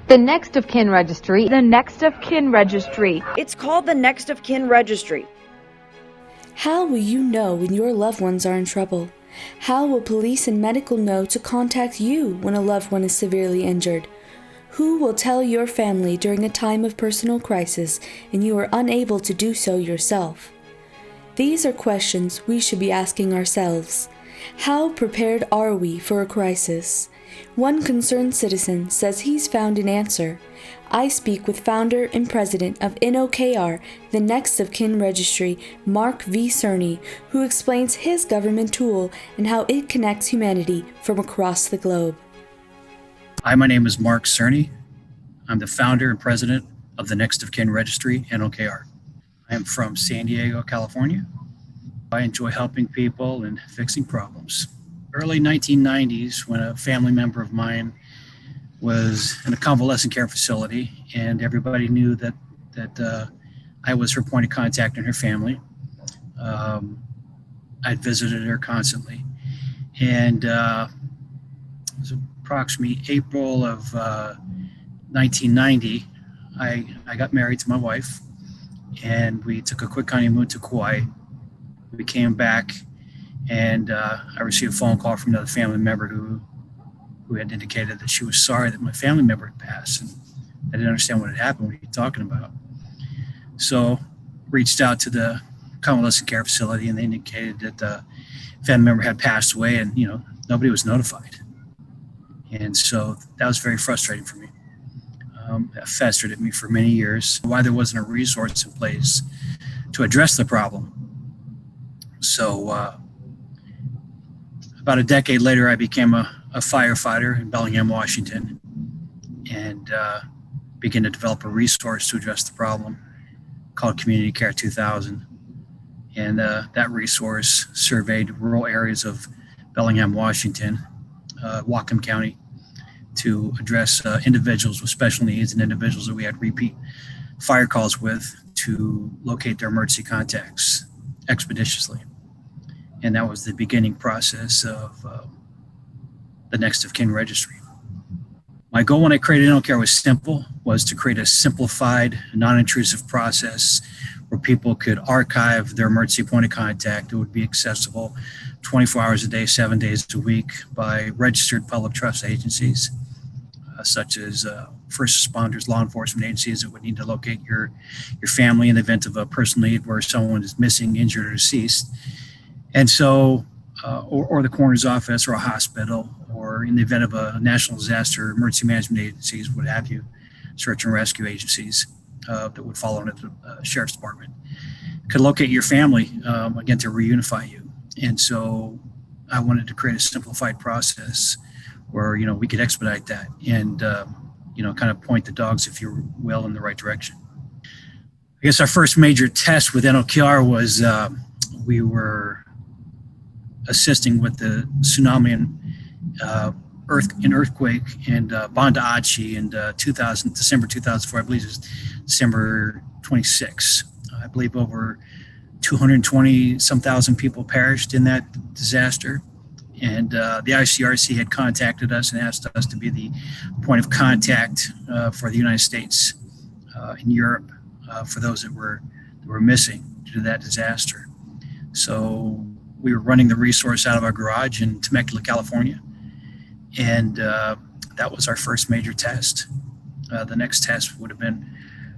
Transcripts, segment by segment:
The Next of Kin Registry. The Next of Kin Registry. It's called the Next of Kin Registry. How will you know when your loved ones are in trouble? How will police and medical know to contact you when a loved one is severely injured? Who will tell your family during a time of personal crisis and you are unable to do so yourself? These are questions we should be asking ourselves. How prepared are we for a crisis? One concerned citizen says he's found an answer. I speak with founder and president of NOKR, the Next of Kin Registry, Mark V Cerney, who explains his government tool and how it connects humanity from across the globe. Hi, my name is Mark Cerney. I'm the founder and president of the Next of Kin Registry, NOKR. I am from San Diego, California. I enjoy helping people and fixing problems. Early 1990s, when a family member of mine was in a convalescent care facility, and everybody knew that I was her point of contact in her family. I'd visited her constantly, and it was approximately April of 1990. I got married to my wife, and we took a quick honeymoon to Kauai. We came back, and I received a phone call from another family member who had indicated that she was sorry that my family member had passed, and I didn't understand what had happened. What are you talking about? So reached out to the convalescent care facility, and they indicated that the family member had passed away, and nobody was notified. And so that was very frustrating for me. That festered at me for many years. Why there wasn't a resource in place to address the problem. So about a decade later, I became a firefighter in Bellingham, Washington, and began to develop a resource to address the problem called Community Care 2000. And that resource surveyed rural areas of Bellingham, Washington, Whatcom County, to address individuals with special needs and individuals that we had repeat fire calls with to locate their emergency contacts expeditiously. And that was the beginning process of the Next of Kin Registry. My goal when I created NOKR was to create a simplified, non-intrusive process where people could archive their emergency point of contact. It would be accessible 24 hours a day, 7 days a week by registered public trust agencies, such as first responders, law enforcement agencies that would need to locate your family in the event of a personal need where someone is missing, injured, or deceased. And so, or the coroner's office or a hospital, or in the event of a national disaster, emergency management agencies, what have you, search and rescue agencies that would fall under the sheriff's department, could locate your family, again, to reunify you. And so I wanted to create a simplified process where, we could expedite that and, kind of point the dogs, if you will, in the right direction. I guess our first major test with NOKR was we were assisting with the tsunami and earthquake in Banda Aceh in December 2004. I believe it was December 26. I believe over 220 some thousand people perished in that disaster. And the ICRC had contacted us and asked us to be the point of contact for the United States and Europe for those that were missing due to that disaster. So we were running the resource out of our garage in Temecula, California. And that was our first major test. The next test would have been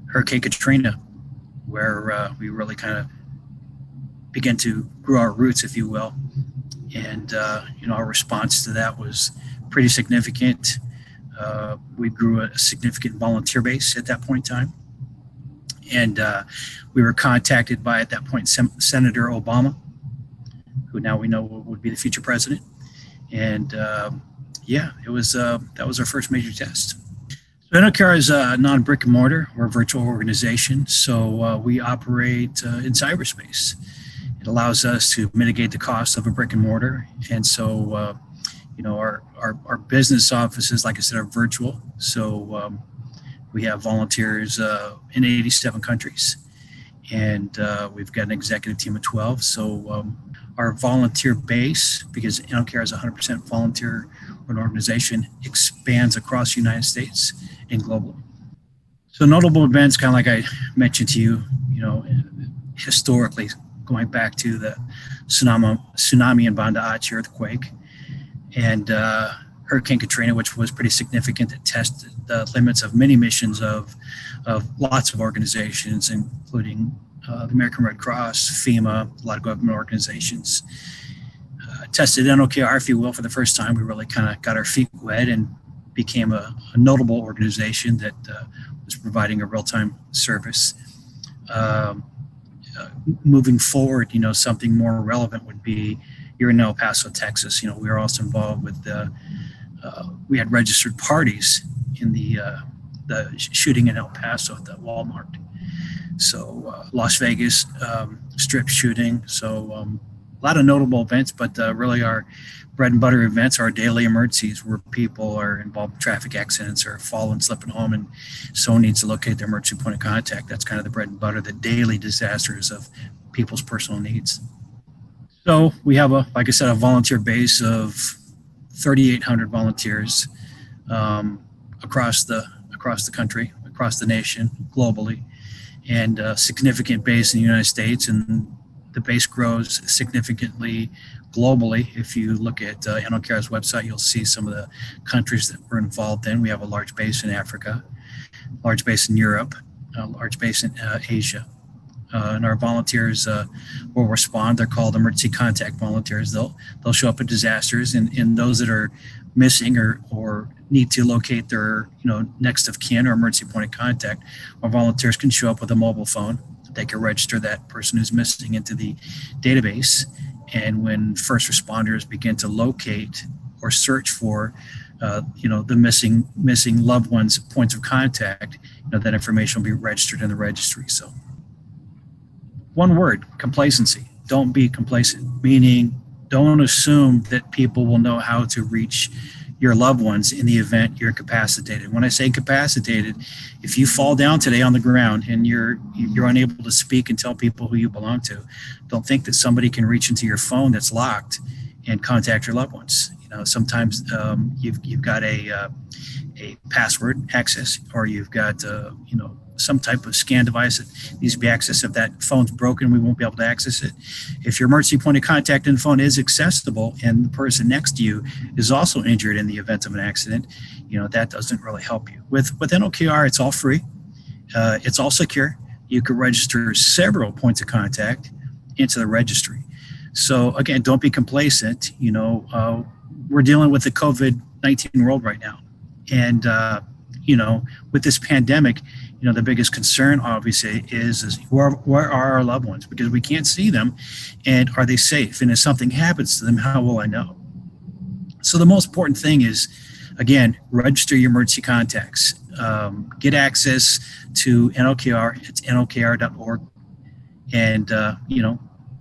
Hurricane Katrina, where we really kind of began to grow our roots, if you will. And, our response to that was pretty significant. We grew a significant volunteer base at that point in time. And we were contacted by, at that point, Senator Obama, who now we know would be the future president. And it was that was our first major test. So NOKR is a non-brick and mortar. We're a virtual organization, so we operate in cyberspace. It allows us to mitigate the cost of a brick and mortar, and so our business offices, like I said, are virtual. So we have volunteers in 87 countries, and we've got an executive team of 12. So our volunteer base, because NOKR is a 100% volunteer an organization expands across the United States and globally. So notable events, kind of like I mentioned to you, historically, going back to the tsunami and Banda Aceh earthquake, and Hurricane Katrina, which was pretty significant, that tested the limits of many missions of lots of organizations, including the American Red Cross, FEMA, a lot of government organizations. Tested NOKR, if you will, for the first time. We really kind of got our feet wet and became a notable organization that was providing a real-time service. Moving forward, something more relevant would be here in El Paso, Texas. We were also involved with we had registered parties in the shooting in El Paso at the Walmart. So Las Vegas strip shooting. So a lot of notable events, but really our bread and butter events are daily emergencies where people are involved in traffic accidents or falling, slipping home, and someone needs to locate their emergency point of contact. That's kind of the bread and butter, the daily disasters of people's personal needs. So we have like I said, a volunteer base of 3,800 volunteers across the country, across the nation, globally, and a significant base in the United States, and the base grows significantly globally. If you look at NOKR's website, you'll see some of the countries that we're involved in. We have a large base in Africa, large base in Europe, a large base in Asia. And our volunteers will respond. They're called emergency contact volunteers. They'll show up at disasters, and those that are missing or need to locate their next of kin or emergency point of contact, our volunteers can show up with a mobile phone. They can register that person who's missing into the database, and when first responders begin to locate or search for the missing loved one's points of contact, that information will be registered in the registry. So one word: complacency. Don't be complacent, meaning don't assume that people will know how to reach your loved ones in the event you're incapacitated. When I say incapacitated, if you fall down today on the ground and you're unable to speak and tell people who you belong to, don't think that somebody can reach into your phone that's locked and contact your loved ones. Sometimes you've got a password access, or you've got some type of scan device that needs to be accessed. If that phone's broken, we won't be able to access it. If your emergency point of contact in the phone is accessible and the person next to you is also injured in the event of an accident, that doesn't really help you. With NOKR, it's all free. It's all secure. You can register several points of contact into the registry. So again, don't be complacent. We're dealing with the COVID-19 world right now. And, with this pandemic, the biggest concern obviously is where are our loved ones? Because we can't see them, and are they safe? And if something happens to them, how will I know? So the most important thing is, again, register your emergency contacts. Get access to NOKR. It's NOKR.org. And,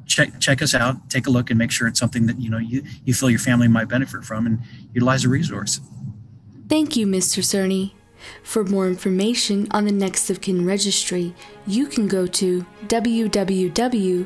check us out, take a look, and make sure it's something that, you feel your family might benefit from, and utilize the resource. Thank you, Mr. Cerney. For more information on the Next of Kin Registry, you can go to www.nokr.org.